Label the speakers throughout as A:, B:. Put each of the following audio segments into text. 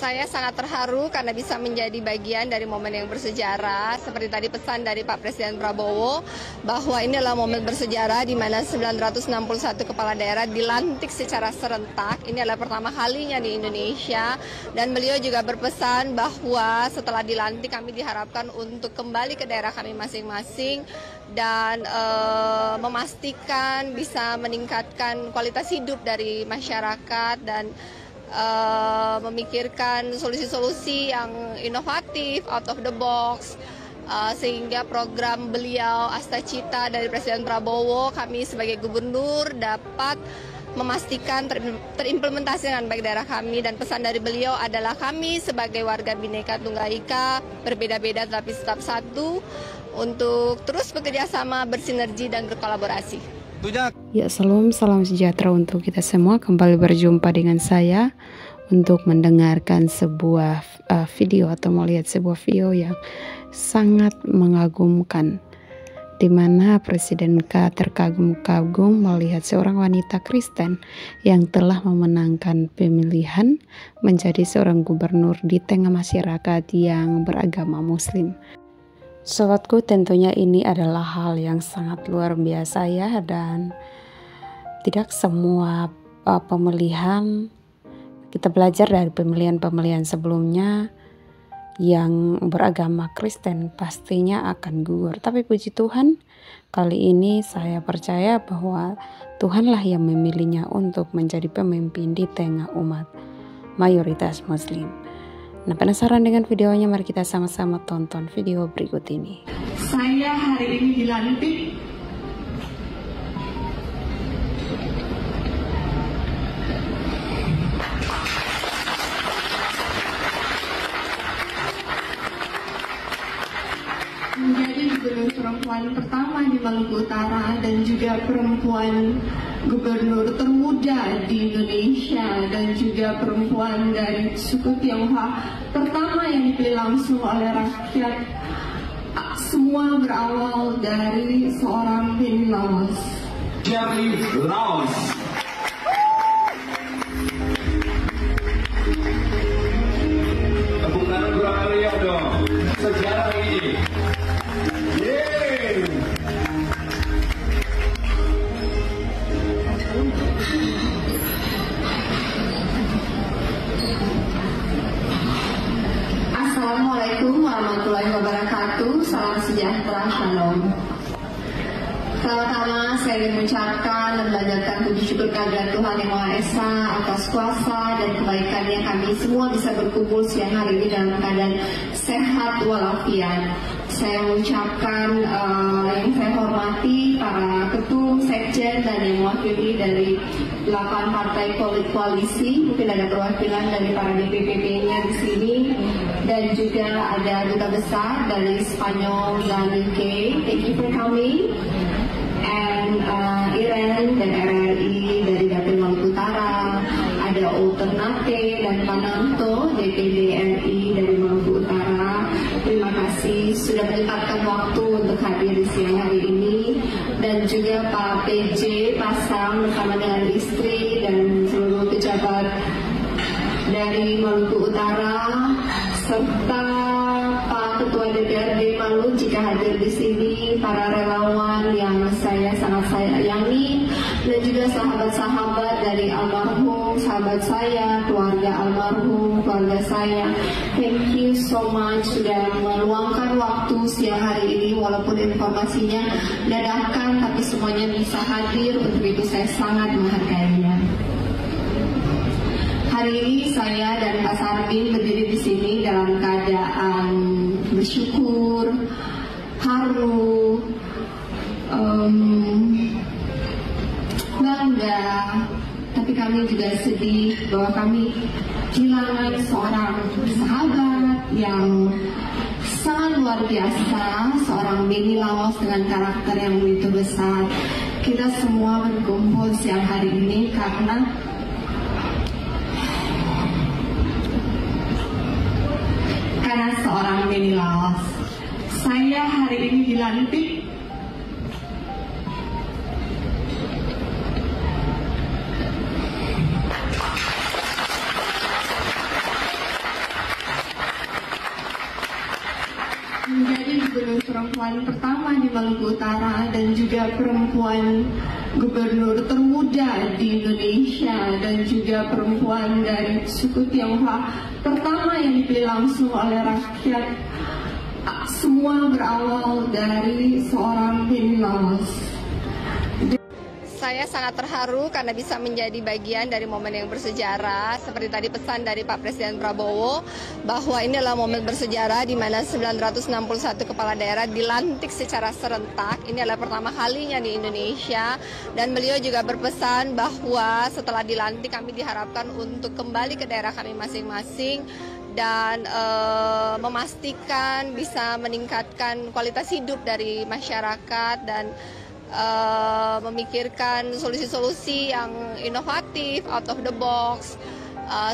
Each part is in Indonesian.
A: Saya sangat terharu karena bisa menjadi bagian dari momen yang bersejarah. Seperti tadi pesan dari Pak Presiden Prabowo bahwa ini adalah momen bersejarah di mana 961 kepala daerah dilantik secara serentak. Ini adalah pertama kalinya di Indonesia. Dan beliau juga berpesan bahwa setelah dilantik kami diharapkan untuk kembali ke daerah kami masing-masing dan memastikan bisa meningkatkan kualitas hidup dari masyarakat dan memikirkan solusi-solusi yang inovatif, out of the box, sehingga program beliau Astacita dari Presiden Prabowo kami sebagai gubernur dapat memastikan terimplementasi dengan baik daerah kami. Dan pesan dari beliau adalah kami sebagai warga Bhinneka Tunggal Ika berbeda-beda tapi tetap satu untuk terus bekerja sama, bersinergi dan berkolaborasi.
B: Ya, salam sejahtera untuk kita semua. Kembali berjumpa dengan saya untuk mendengarkan sebuah video atau melihat sebuah video yang sangat mengagumkan, di mana Presiden K terkagum-kagum melihat seorang wanita Kristen yang telah memenangkan pemilihan menjadi seorang gubernur di tengah masyarakat yang beragama Muslim. Sobatku, tentunya ini adalah hal yang sangat luar biasa ya, dan tidak semua pemilihan, kita belajar dari pemilihan-pemilihan sebelumnya yang beragama Kristen pastinya akan gugur. Tapi puji Tuhan, kali ini saya percaya bahwa Tuhanlah yang memilihnya untuk menjadi pemimpin di tengah umat mayoritas Muslim. Nah, penasaran dengan videonya? Mari kita sama-sama tonton video berikut ini.
C: Saya hari ini dilantik menjadi gubernur perempuan pertama di Maluku Utara dan juga perempuan gubernur termuda di Indonesia dan juga perempuan dari suku Tionghoa pertama yang dipilih langsung oleh rakyat. Semua berawal dari seorang Penny Lawless.
D: Penny Lawless. Tepuk tangan kurang meriah dong. Sejarah ini.
C: Assalamualaikum warahmatullahi wabarakatuh. Salam sejahtera, shalom. Pertama-tama saya ingin mengucapkan dan mengajarkan puji syukur kehadirat Tuhan Yang Maha Esa atas kuasa dan kebaikannya kami semua bisa berkumpul siang hari ini dalam keadaan sehat walafiat. Saya mengucapkan yang saya hormati para ketum, sekjen dan yang mewakili dari 8 partai koalisi. Mungkin ada perwakilan dari para DPP-nya di sini dan juga ada duta besar dari Spanyol dan UK. Thank you for coming. And Iren dan RRI dari Dapil Maluku Utara, ada Alternate dan Pananto DPD RI dari Maluku Utara. Terima kasih sudah menyempatkan waktu untuk hadir di siang hari ini, dan juga Pak PJ Pasang bersama dengan istri dan seluruh pejabat dari Maluku Utara serta Pak Ketua DPRD Maluku jika hadir di sini, para relawan yang saya sangat sayangi, dan juga sahabat-sahabat dari almarhum, sahabat saya, keluarga almarhum, keluarga saya. Thank you so much sudah meluangkan waktu siang hari ini, walaupun informasinya dadakan, tapi semuanya bisa hadir. Untuk itu saya sangat menghargainya. Hari ini saya dan Pak Sarbin berdiri di sini dalam keadaan bersyukur, haru, bangga, tapi kami juga sedih bahwa kami kehilangan seorang sahabat yang sangat luar biasa, seorang Penny Lawless dengan karakter yang begitu besar. Kita semua berkumpul siang hari ini karena seorang Penny Lawless. Saya hari ini dilantik perempuan pertama di Maluku Utara dan juga perempuan gubernur termuda di Indonesia dan juga perempuan dari suku Tionghoa pertama yang dipilih langsung oleh rakyat. Semua berawal dari seorang Penny Lawless.
A: Saya sangat terharu karena bisa menjadi bagian dari momen yang bersejarah. Seperti tadi pesan dari Pak Presiden Prabowo bahwa ini adalah momen bersejarah di mana 961 kepala daerah dilantik secara serentak. Ini adalah pertama kalinya di Indonesia. Dan beliau juga berpesan bahwa setelah dilantik kami diharapkan untuk kembali ke daerah kami masing-masing dan memastikan bisa meningkatkan kualitas hidup dari masyarakat dan memikirkan solusi-solusi yang inovatif, out of the box,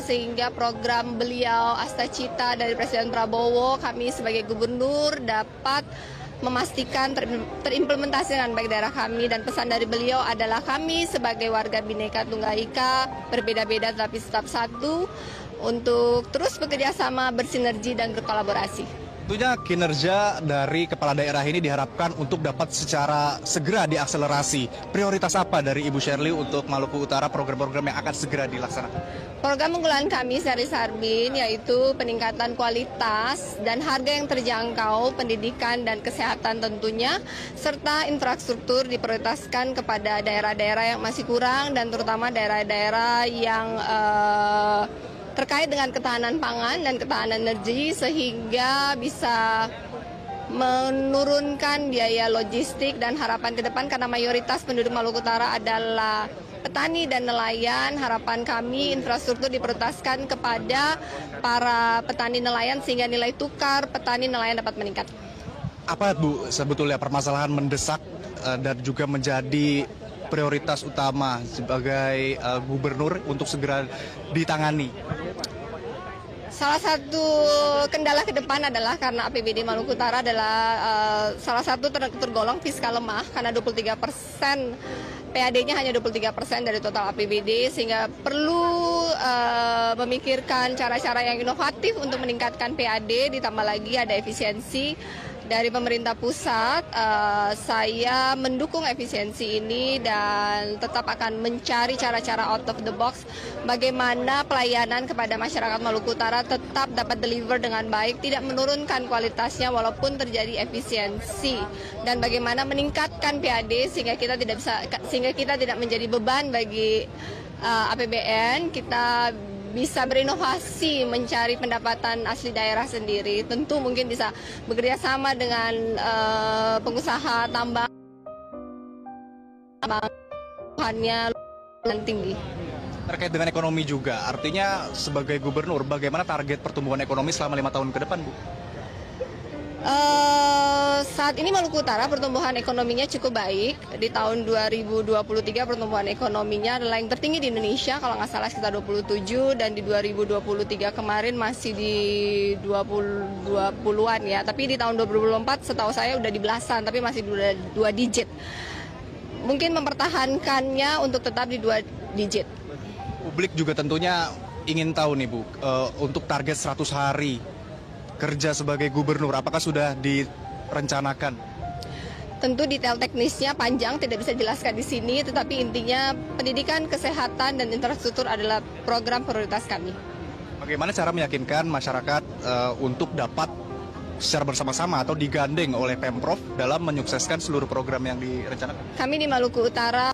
A: sehingga program beliau Astacita dari Presiden Prabowo kami sebagai gubernur dapat memastikan terimplementasi dengan baik daerah kami. Dan pesan dari beliau adalah kami sebagai warga Bhinneka Tunggal Ika berbeda-beda tapi tetap satu untuk terus bekerja sama, bersinergi dan berkolaborasi.
E: Tentunya kinerja dari kepala daerah ini diharapkan untuk dapat secara segera diakselerasi. Prioritas apa dari Ibu Shirley untuk Maluku Utara, program-program yang akan segera dilaksanakan?
A: Program unggulan kami Seri Sarbin yaitu peningkatan kualitas dan harga yang terjangkau, pendidikan dan kesehatan tentunya, serta infrastruktur diprioritaskan kepada daerah-daerah yang masih kurang dan terutama daerah-daerah yang terkait dengan ketahanan pangan dan ketahanan energi sehingga bisa menurunkan biaya logistik dan harapan ke depan karena mayoritas penduduk Maluku Utara adalah petani dan nelayan. Harapan kami infrastruktur diprioritaskan kepada para petani nelayan sehingga nilai tukar petani nelayan dapat meningkat.
E: Apa Bu sebetulnya permasalahan mendesak dan juga menjadi prioritas utama sebagai gubernur untuk segera ditangani?
A: Salah satu kendala ke depan adalah karena APBD Maluku Utara adalah salah satu tergolong fiskal lemah karena 23%, PAD-nya hanya 23% dari total APBD sehingga perlu memikirkan cara-cara yang inovatif untuk meningkatkan PAD, ditambah lagi ada efisiensi dari pemerintah pusat. Saya mendukung efisiensi ini dan tetap akan mencari cara-cara out of the box bagaimana pelayanan kepada masyarakat Maluku Utara tetap dapat deliver dengan baik, tidak menurunkan kualitasnya walaupun terjadi efisiensi, dan bagaimana meningkatkan PAD sehingga kita tidak menjadi beban bagi APBN. Kita bisa berinovasi mencari pendapatan asli daerah sendiri. Tentu mungkin bisa bekerja sama dengan pengusaha tambang tinggi.
E: Terkait dengan ekonomi juga, artinya sebagai gubernur, bagaimana target pertumbuhan ekonomi selama 5 tahun ke depan, Bu?
A: Saat ini Maluku Utara pertumbuhan ekonominya cukup baik. Di tahun 2023 pertumbuhan ekonominya adalah yang tertinggi di Indonesia, kalau nggak salah sekitar 27, dan di 2023 kemarin masih di 20-an ya. Tapi di tahun 2024 setahu saya udah di belasan, tapi masih 2 digit. Mungkin mempertahankannya untuk tetap di 2 digit.
E: Publik juga tentunya ingin tahu nih Bu, untuk target 100 hari kerja sebagai gubernur, apakah sudah direncanakan?
A: Tentu detail teknisnya panjang, tidak bisa dijelaskan di sini, tetapi intinya pendidikan, kesehatan, dan infrastruktur adalah program prioritas kami.
E: Bagaimana cara meyakinkan masyarakat untuk dapat secara bersama-sama atau digandeng oleh Pemprov dalam menyukseskan seluruh program yang direncanakan?
A: Kami di Maluku Utara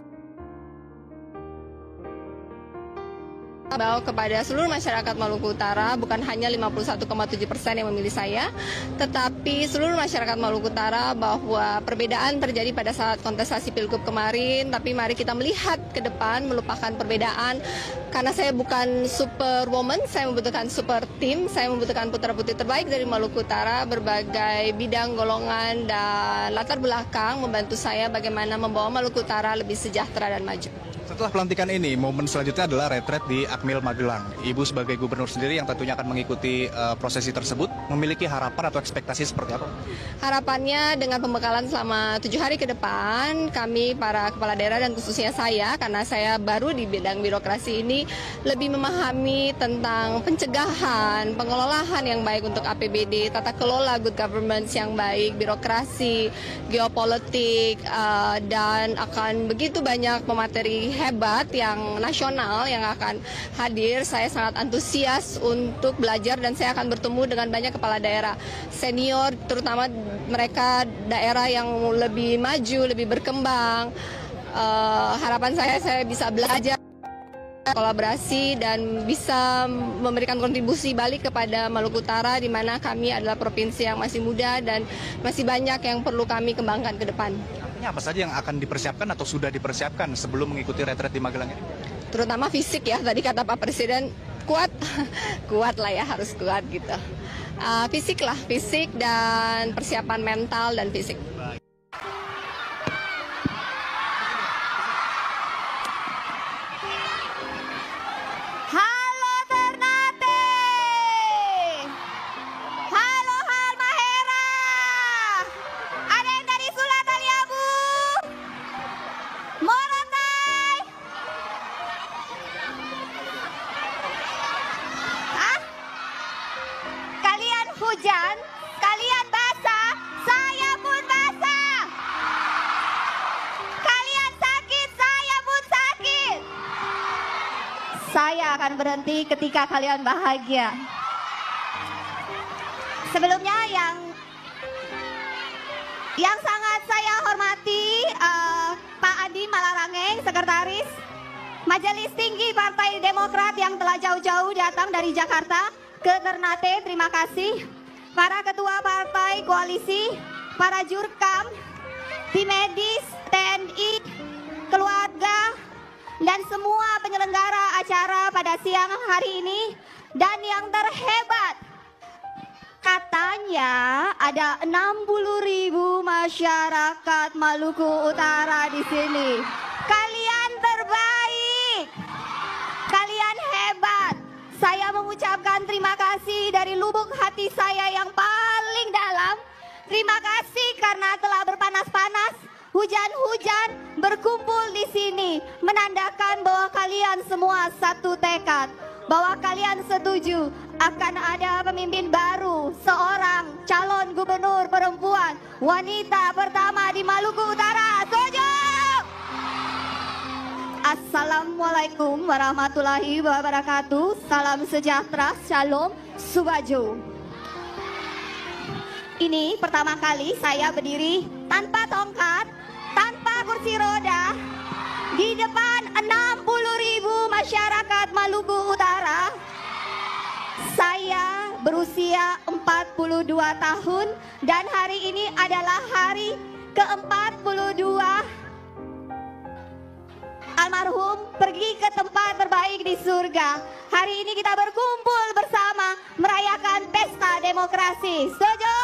A: bahwa kepada seluruh masyarakat Maluku Utara, bukan hanya 51,7% yang memilih saya, tetapi seluruh masyarakat Maluku Utara, bahwa perbedaan terjadi pada saat kontestasi Pilgub kemarin, tapi mari kita melihat ke depan, melupakan perbedaan, karena saya bukan superwoman, saya membutuhkan super team, saya membutuhkan putra-putri terbaik dari Maluku Utara, berbagai bidang, golongan, dan latar belakang membantu saya bagaimana membawa Maluku Utara lebih sejahtera dan maju.
E: Setelah pelantikan ini, momen selanjutnya adalah retret di Akmil Magelang. Ibu sebagai gubernur sendiri yang tentunya akan mengikuti prosesi tersebut, memiliki harapan atau ekspektasi seperti apa?
A: Harapannya dengan pembekalan selama 7 hari ke depan, kami para kepala daerah dan khususnya saya, karena saya baru di bidang birokrasi ini, lebih memahami tentang pencegahan, pengelolaan yang baik untuk APBD, tata kelola good governance yang baik, birokrasi, geopolitik, dan akan begitu banyak pemateri hebat yang nasional yang akan hadir. Saya sangat antusias untuk belajar dan saya akan bertemu dengan banyak kepala daerah senior, terutama mereka daerah yang lebih maju, lebih berkembang. Harapan saya bisa belajar, kolaborasi dan bisa memberikan kontribusi balik kepada Maluku Utara, di mana kami adalah provinsi yang masih muda dan masih banyak yang perlu kami kembangkan ke depan.
E: Apa saja yang akan dipersiapkan atau sudah dipersiapkan sebelum mengikuti retret di Magelang ini?
A: Terutama fisik ya, tadi kata Pak Presiden, kuat lah ya, harus kuat gitu. Fisik lah, fisik dan persiapan mental dan fisik.
F: Hujan, kalian basah, saya pun basah. Kalian sakit, saya pun sakit. Saya akan berhenti ketika kalian bahagia. Sebelumnya yang sangat saya hormati Pak Andi Malarangeng, Sekretaris Majelis Tinggi Partai Demokrat yang telah jauh-jauh datang dari Jakarta ke Ternate, terima kasih. Para ketua partai koalisi, para jurkam, tim medis, TNI, keluarga, dan semua penyelenggara acara pada siang hari ini. Dan yang terhebat, katanya ada 60.000 masyarakat Maluku Utara di sini. Kalian terbaik, kalian hebat. Saya mengucapkan terima kasih dari lubuk hati saya yang paling dalam. Terima kasih karena telah berpanas-panas, hujan-hujan, berkumpul di sini, menandakan bahwa kalian semua satu tekad, bahwa kalian setuju akan ada pemimpin baru, seorang calon gubernur perempuan, wanita pertama di Maluku Utara. Setuju? Assalamualaikum warahmatullahi wabarakatuh. Salam sejahtera, shalom, subajo. Ini pertama kali saya berdiri tanpa tongkat, tanpa kursi roda, di depan 60.000 masyarakat Maluku Utara. Saya berusia 42 tahun dan hari ini adalah hari ke-42 almarhum pergi ke tempat terbaik di surga. Hari ini kita berkumpul bersama merayakan pesta demokrasi. Setuju?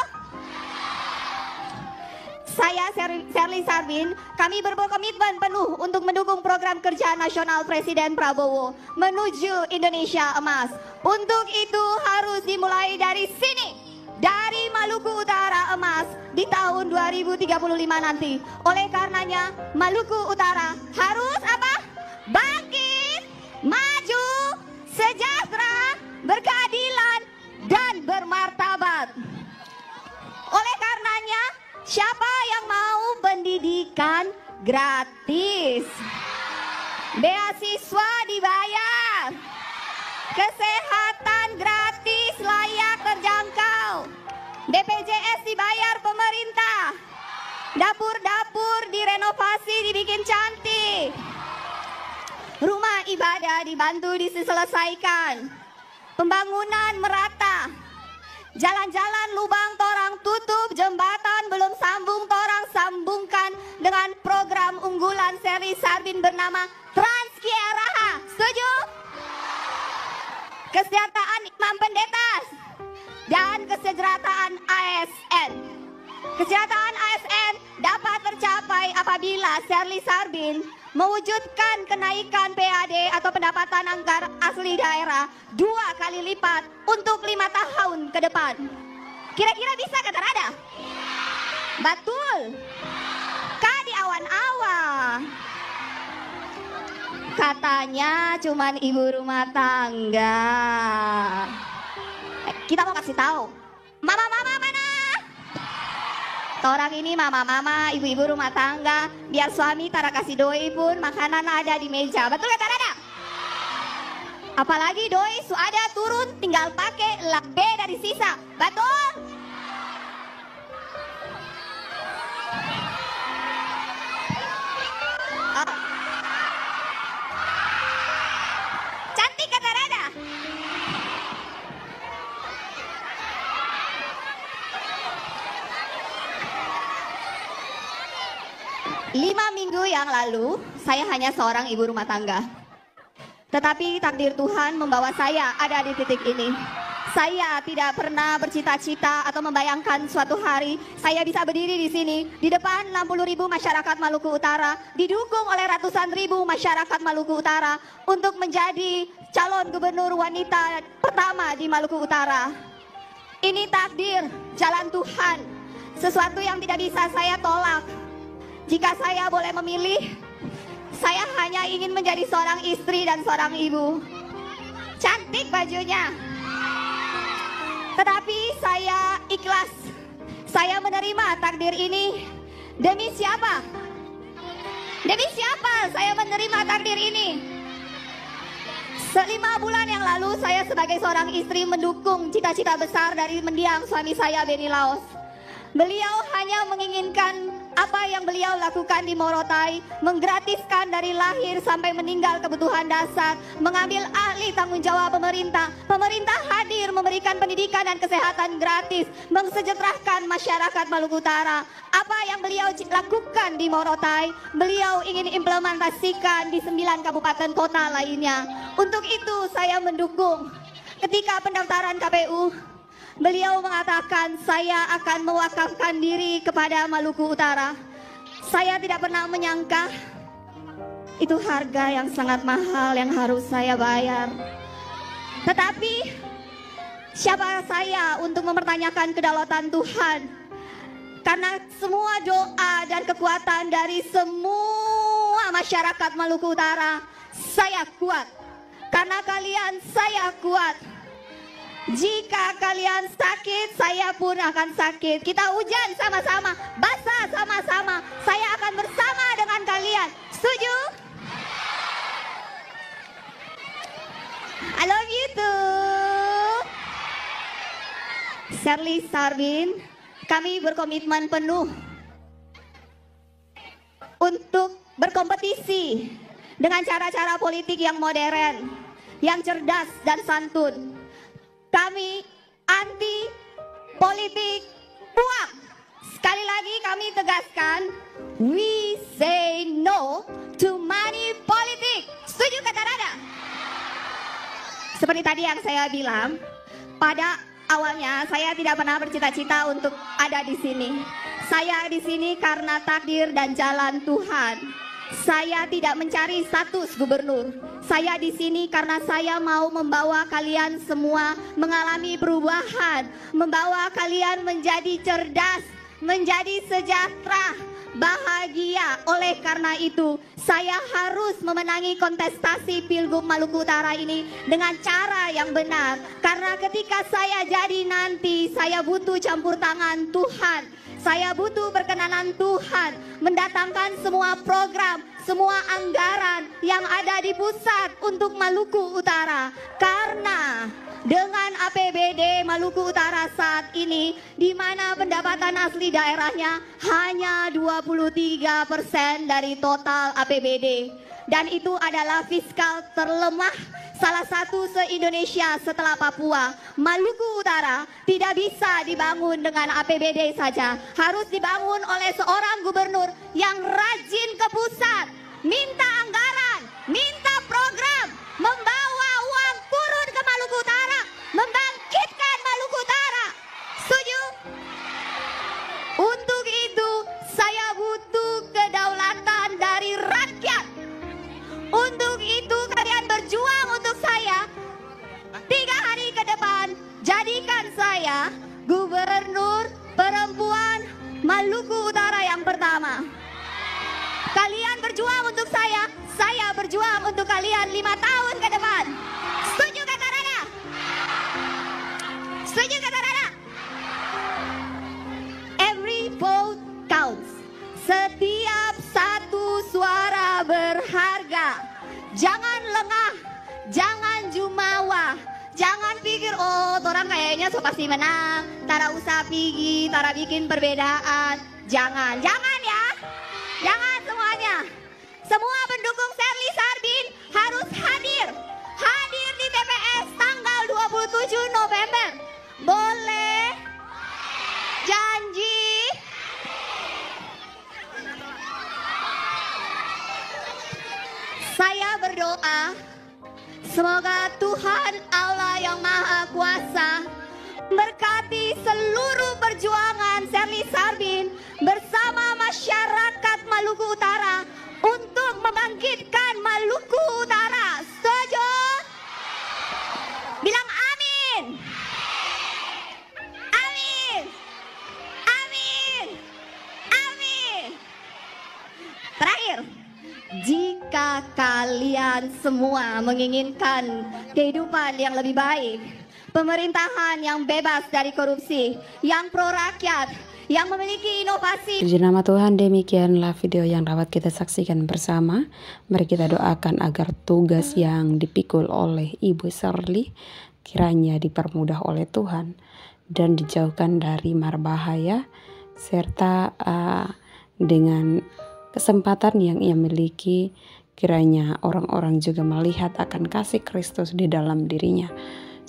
F: Saya Sherly Sarbin, kami berkomitmen penuh untuk mendukung program kerja nasional Presiden Prabowo menuju Indonesia Emas. Untuk itu harus dimulai dari sini. Dari Maluku Utara Emas di tahun 2035 nanti. Oleh karenanya Maluku Utara harus apa? Bangkit, maju, sejahtera, berkeadilan, dan bermartabat. Oleh karenanya siapa yang mau pendidikan gratis, beasiswa dibayar, kesehatan gratis layak terjangkau, BPJS dibayar pemerintah, dapur-dapur direnovasi dibikin cantik, rumah ibadah dibantu diselesaikan, pembangunan merata, jalan-jalan lubang torang tutup, jembatan belum sambung torang sambungkan dengan program unggulan Sherly Sarbin bernama Transkiaraha. Setuju? Kesejahteraan imam pendeta dan kesejahteraan ASN. Kesejahteraan ASN dapat tercapai apabila Sherly Sarbin mewujudkan kenaikan PAD atau pendapatan anggaran asli daerah 2 kali lipat untuk 5 tahun ke depan. Kira-kira bisa kata Rada? Betul. Kak di awan-awan. Katanya cuman ibu rumah tangga. Kita mau kasih tahu. Mama-mama mana? Orang ini mama-mama, ibu-ibu rumah tangga. Biar suami tara kasih doi pun makanan ada di meja. Betul kata Rada? Apalagi doi su ada turun tinggal pakai lebih dari sisa. Betul? Oh. Cantik kata Rada? Lima minggu yang lalu, saya hanya seorang ibu rumah tangga. Tetapi takdir Tuhan membawa saya ada di titik ini. Saya tidak pernah bercita-cita atau membayangkan suatu hari saya bisa berdiri di sini di depan 60.000 masyarakat Maluku Utara, didukung oleh ratusan ribu masyarakat Maluku Utara untuk menjadi calon gubernur wanita pertama di Maluku Utara. Ini takdir, jalan Tuhan, sesuatu yang tidak bisa saya tolak. Jika saya boleh memilih, saya hanya ingin menjadi seorang istri dan seorang ibu. Cantik bajunya. Tetapi saya ikhlas. Saya menerima takdir ini. Demi siapa? Demi siapa saya menerima takdir ini? 5 bulan yang lalu saya sebagai seorang istri mendukung cita-cita besar dari mendiang suami saya Benny Laos. Beliau hanya menginginkan apa yang beliau lakukan di Morotai, menggratiskan dari lahir sampai meninggal kebutuhan dasar, mengambil alih tanggung jawab pemerintah. Pemerintah hadir memberikan pendidikan dan kesehatan gratis, mensejahterakan masyarakat Maluku Utara. Apa yang beliau lakukan di Morotai, beliau ingin implementasikan di 9 kabupaten kota lainnya. Untuk itu saya mendukung. Ketika pendaftaran KPU, beliau mengatakan saya akan mewakafkan diri kepada Maluku Utara. Saya tidak pernah menyangka itu harga yang sangat mahal yang harus saya bayar. Tetapi siapa saya untuk mempertanyakan kedaulatan Tuhan? Karena semua doa dan kekuatan dari semua masyarakat Maluku Utara, saya kuat. Karena kalian saya kuat. Jika kalian sakit, saya pun akan sakit. Kita hujan sama-sama, basah sama-sama. Saya akan bersama dengan kalian. Setuju? I love you too. Shirley Sarbin, kami berkomitmen penuh untuk berkompetisi dengan cara-cara politik yang modern, yang cerdas dan santun. Kami anti politik uang. Sekali lagi kami tegaskan, we say no to money politik. Setuju kata Rada? Seperti tadi yang saya bilang, pada awalnya saya tidak pernah bercita-cita untuk ada di sini. Saya di sini karena takdir dan jalan Tuhan. Saya tidak mencari status gubernur. Saya di sini karena saya mau membawa kalian semua mengalami perubahan, membawa kalian menjadi cerdas, menjadi sejahtera, bahagia. Oleh karena itu, saya harus memenangi kontestasi Pilgub Maluku Utara ini dengan cara yang benar. Karena ketika saya jadi nanti, saya butuh campur tangan Tuhan. Saya butuh perkenanan Tuhan mendatangkan semua program, semua anggaran yang ada di pusat untuk Maluku Utara. Karena dengan APBD Maluku Utara saat ini, di mana pendapatan asli daerahnya hanya 23% dari total APBD. Dan itu adalah fiskal terlemah, salah satu se-Indonesia setelah Papua. Maluku Utara tidak bisa dibangun dengan APBD saja. Harus dibangun oleh seorang gubernur yang rajin ke pusat, minta anggaran, minta program, membawa uang turun ke Maluku Utara, membangkitkan Maluku Utara. Setuju? Untuk itu saya butuh kedaulatan dari rakyat. jadikan saya Gubernur Perempuan Maluku Utara yang pertama. Kalian berjuang untuk saya berjuang untuk kalian 5 tahun ke depan. Setuju kata Rana? Setuju kata Rana? Every vote counts. Setiap satu suara berharga. Jangan lengah, jangan jumawa, jangan pikir orang kayaknya so pasti menang, tara usah pigi, tara bikin perbedaan. Jangan ya, jangan semuanya. Semua pendukung Sherly Sarbin harus hadir di TPS tanggal 27 November. Boleh? Janji? Saya berdoa, semoga Tuhan Allah yang Maha Kuasa berkati seluruh perjuangan Sherly Sarbin bersama masyarakat Maluku Utara untuk membangkitkan Maluku Utara. Setuju? Bilang amin. Amin. Amin. Amin. Terakhir, jika kalian semua menginginkan kehidupan yang lebih baik, pemerintahan yang bebas dari korupsi, yang pro rakyat, yang memiliki inovasi.
B: Puji nama Tuhan, demikianlah video yang dapat kita saksikan bersama. Mari kita doakan agar tugas yang dipikul oleh Ibu Sherly kiranya dipermudah oleh Tuhan dan dijauhkan dari mara bahaya, serta dengan kesempatan yang ia miliki, kiranya orang-orang juga melihat akan kasih Kristus di dalam dirinya.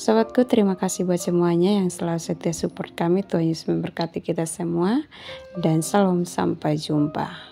B: Sobatku, terima kasih buat semuanya yang selalu setia support kami. Tuhan Yesus memberkati kita semua dan salam, sampai jumpa.